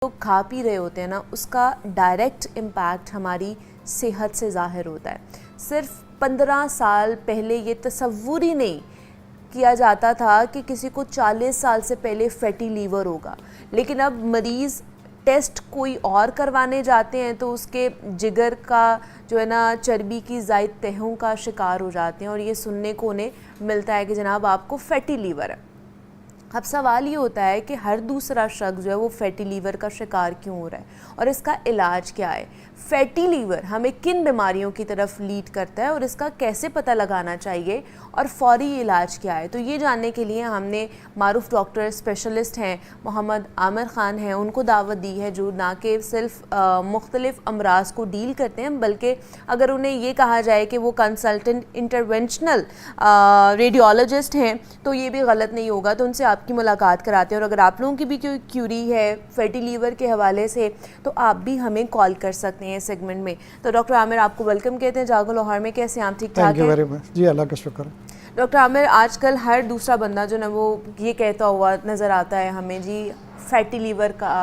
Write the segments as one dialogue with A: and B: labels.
A: तो खा पी रहे होते हैं ना, उसका डायरेक्ट इम्पैक्ट हमारी सेहत से ज़ाहिर होता है। सिर्फ 15 साल पहले ये तसव्वुर ही नहीं किया जाता था कि किसी को 40 साल से पहले फैटी लीवर होगा, लेकिन अब मरीज़ टेस्ट कोई और करवाने जाते हैं तो उसके जिगर का जो है ना चर्बी की ज़ायद तहों का शिकार हो जाते हैं और ये सुनने को उन्हें मिलता है कि जनाब आपको फैटी लीवर है। अब सवाल ये होता है कि हर दूसरा शख्स जो है वो फैटी लीवर का शिकार क्यों हो रहा है और इसका इलाज क्या है। फैटी लीवर हमें किन बीमारियों की तरफ लीड करता है और इसका कैसे पता लगाना चाहिए और फौरी इलाज क्या है। तो ये जानने के लिए हमने मारूफ डॉक्टर स्पेशलिस्ट हैं मोहम्मद आमिर ख़ान हैं, उनको दावत दी है, जो ना कि सिर्फ मुख्तलिफ अमराज को डील करते हैं बल्कि अगर उन्हें ये कहा जाए कि वो कंसल्टेंट इंटरवेंशनल रेडियोलॉजिस्ट हैं तो ये भी गलत नहीं होगा। तो उनसे आपकी मुलाकात कराते हैं और अगर आप लोगों की भी कोई क्यूरी है फैटी लीवर के हवाले से तो आप भी हमें कॉल कर सकते हैं इस सेगमेंट में। तो डॉक्टर आमिर आपको वेलकम कहते हैं जागो लाहौर में। कैसे आप? ठीक ठाक हैं
B: जी, अल्लाह का शुक्र।
A: डॉक्टर आमिर, आजकल हर दूसरा बंदा जो ना वो ये कहता हुआ नज़र आता है हमें जी फैटी लीवर का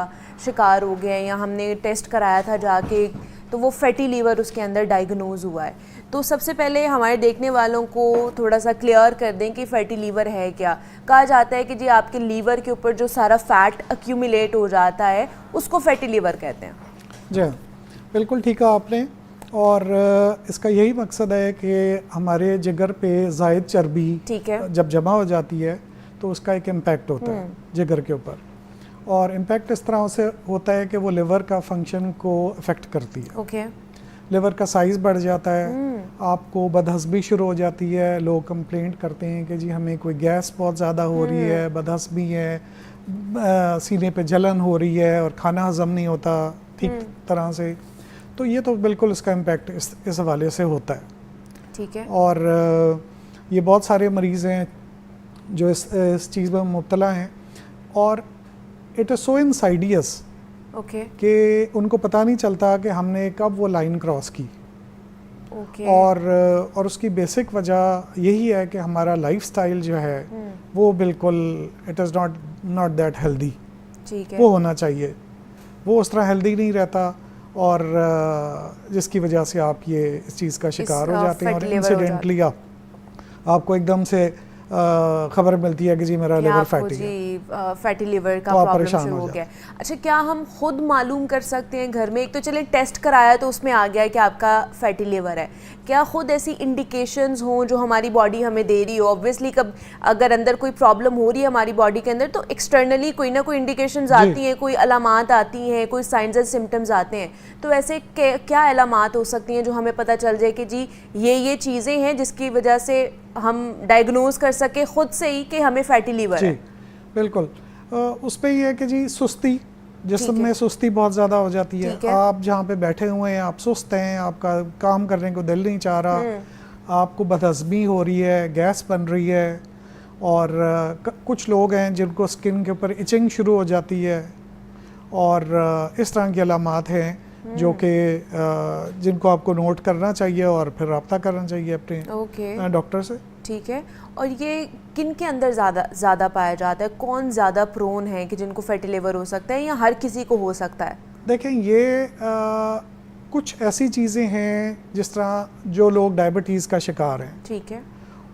A: शिकार हो गया है या हमने टेस्ट कराया था जाके तो वो फैटी लीवर उसके अंदर डायग्नोज हुआ है। तो सबसे पहले हमारे देखने वालों को थोड़ा सा क्लियर कर दें कि फैटी लीवर है क्या। कहा जाता है कि जी आपके लीवर के ऊपर जो सारा फैट एक्यूमुलेट हो जाता है उसको फैटी लीवर कहते हैं।
B: जी बिल्कुल ठीक है आपने, और इसका यही मकसद है कि हमारे जिगर पे ज़ायद चर्बी
A: ठीक है
B: जब जमा हो जाती है तो उसका एक इम्पैक्ट होता है जिगर के ऊपर, और इम्पैक्ट इस तरह से होता है कि वो लिवर का फंक्शन को अफेक्ट करती है।
A: ओके।
B: लिवर का साइज़ बढ़ जाता है, आपको बदहज़मी शुरू हो जाती है। लोग कंप्लेंट करते हैं कि जी हमें कोई गैस बहुत ज़्यादा हो रही है, बदहज़मी है, सीने पे जलन हो रही है और खाना हज़म नहीं होता ठीक तरह से। तो ये तो बिल्कुल इसका इम्पैक्ट इस हवाले से होता है।
A: ठीक है।
B: और ये बहुत सारे मरीज़ हैं जो इस चीज़ में मुब्तला हैं और इट इज़ सो इनसाइडियस
A: ओके
B: कि उनको पता नहीं चलता कि हमने कब वो लाइन क्रॉस की।
A: ओके।
B: और उसकी बेसिक वजह यही है कि हमारा लाइफस्टाइल जो है वो बिल्कुल it is not that healthy.
A: ठीक है।
B: वो होना चाहिए, वो उस तरह हेल्दी नहीं रहता और जिसकी वजह से आप ये इस चीज़ का शिकार हो जाते हैं और इंसिडेंटली आपको एकदम से खबर मिलती है कि जी मेरा लिवर फैटी है,
A: फैटी लिवर का प्रॉब्लम शुरू हो गया। अच्छा, क्या हम खुद मालूम कर सकते हैं घर में? एक तो चले टेस्ट कराया तो उसमें आ गया कि आपका फैटी लिवर है, क्या खुद ऐसी इंडिकेशंस हों जो हमारी बॉडी हमें दे रही हो? ऑब्वियसली कब अगर अंदर कोई प्रॉब्लम हो रही है हमारी बॉडी के अंदर तो एक्सटर्नली कोई ना कोई इंडिकेशंस आती हैं, कोई अलामात आती हैं, कोई साइंस एंड सिम्टम्स आते हैं। तो ऐसे क्या अलामात हो सकती हैं जो हमें पता चल जाए कि जी ये चीज़ें हैं जिसकी वजह से हम डायग्नोज कर सके खुद से ही कि हमें फैटी लीवर है?
B: बिल्कुल। उस पर यह है कि जी सुस्ती, जिस्म में सुस्ती बहुत ज़्यादा हो जाती है। आप जहाँ पे बैठे हुए हैं आप सुस्त हैं, आपका काम करने को दिल नहीं चाह रहा, आपको बदहज़मी हो रही है, गैस बन रही है, और कुछ लोग हैं जिनको स्किन के ऊपर इचिंग शुरू हो जाती है और इस तरह की अलामात हैं जो कि जिनको आपको नोट करना चाहिए और फिर रब्ता करना चाहिए अपने डॉक्टर से।
A: ठीक है। और ये किन के अंदर ज़्यादा पाया जाता है? कौन ज़्यादा प्रोन है कि जिनको फैटी लिवर हो सकता है या हर किसी को हो सकता है?
B: देखें, ये कुछ ऐसी चीज़ें हैं जिस तरह जो लोग डायबिटीज़ का शिकार हैं, ठीक है,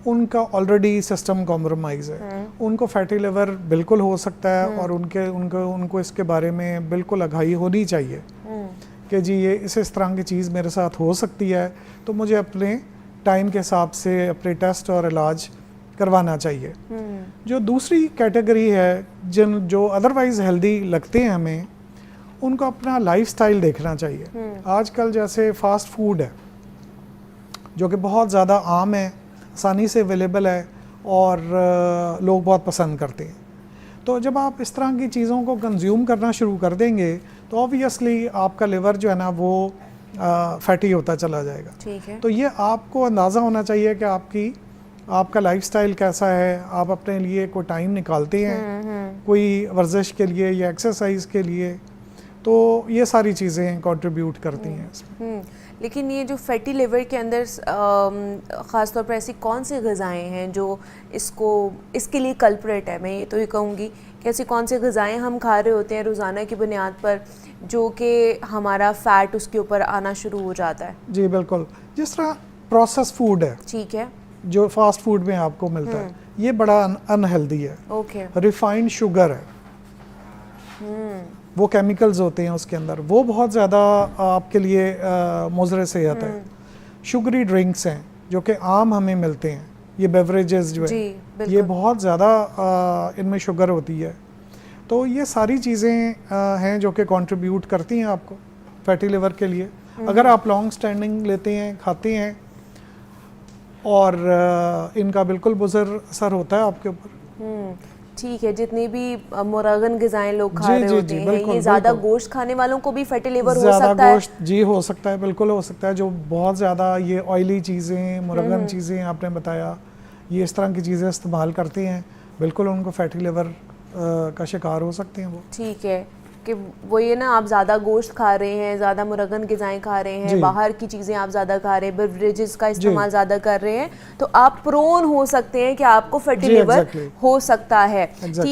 B: उनका ऑलरेडी सिस्टम कॉम्प्रोमाइज़ है, उनको फैटी लिवर बिल्कुल हो सकता है और उनको इसके बारे में बिल्कुल आगाही होनी चाहिए कि जी ये इस तरह की चीज़ मेरे साथ हो सकती है, तो मुझे अपने टाइम के हिसाब से अपने टेस्ट और इलाज करवाना चाहिए। जो दूसरी कैटेगरी है जो अदरवाइज़ हेल्दी लगते हैं हमें, उनको अपना लाइफस्टाइल देखना चाहिए। आजकल जैसे फास्ट फूड है जो कि बहुत ज़्यादा आम है, आसानी से अवेलेबल है और लोग बहुत पसंद करते हैं, तो जब आप इस तरह की चीज़ों को कंज्यूम करना शुरू कर देंगे तो ऑब्वियसली आपका लिवर जो है ना वो फैटी होता चला जाएगा।
A: ठीक है।
B: तो ये आपको अंदाज़ा होना चाहिए कि आपका लाइफस्टाइल कैसा है, आप अपने लिए कोई टाइम निकालते हैं कोई वर्जिश के लिए या एक्सरसाइज के लिए, तो ये सारी चीज़ें कंट्रीब्यूट करती हैं इसमें।
A: लेकिन ये जो फैटी लिवर के अंदर ख़ास तौर पर ऐसी कौन सी ग़िज़ाएँ हैं जो इसके लिए कल्प्रेट है? मैं ये तो ये कहूँगी कैसी कौन सी ग़िज़ाएँ हम खा रहे होते हैं रोज़ाना की बुनियाद पर जो कि हमारा फ़ैट उसके ऊपर आना शुरू हो जाता है।
B: जी बिल्कुल, जिस तरह प्रोसेस फूड है,
A: ठीक है,
B: जो फास्ट फूड में आपको मिलता है, ये बड़ा अनहेल्दी है।
A: ओके,
B: रिफाइंड शुगर है, वो केमिकल्स होते हैं उसके अंदर, वो बहुत ज़्यादा आपके लिए मुज़र सेहत है। शुगरी ड्रिंक्स हैं जो कि आम हमें मिलते हैं, ये बेवरेजेस जो
A: जी,
B: है ये बहुत ज़्यादा इनमें शुगर होती है। तो ये सारी चीज़ें हैं जो कि कंट्रीब्यूट करती हैं आपको फैटी लिवर के लिए। अगर आप लॉन्ग स्टैंडिंग लेते हैं, खाते हैं और इनका बिल्कुल मुज़र असर होता है आपके ऊपर।
A: ठीक है, जितनी भी मुरगन ग़िज़ाएँ लोग खा रहे होते हैं, ये ज़्यादा गोश्त खाने वालों को भी फैटी लिवर हो सकता है।
B: ज़्यादा गोश्त जी हो सकता है, बिल्कुल हो सकता है। जो बहुत ज़्यादा ये ऑयली चीज़ें, मुरगन चीज़ें आपने बताया, ये इस तरह की चीज़ें इस्तेमाल करते हैं, बिल्कुल उनको फैटी लिवर का शिकार हो सकते हैं वो।
A: ठीक है कि वो ये ना, आप ज़्यादा गोश्त खा रहे हैं, ज़्यादा मुरगन ग़िज़ाएँ खा रहे हैं, बाहर की चीज़ें आप ज़्यादा खा रहे हैं, बेवरेजेस का इस्तेमाल ज़्यादा कर रहे हैं, तो आप प्रोन हो सकते हैं कि आपको फैटी लिवर हो सकता है।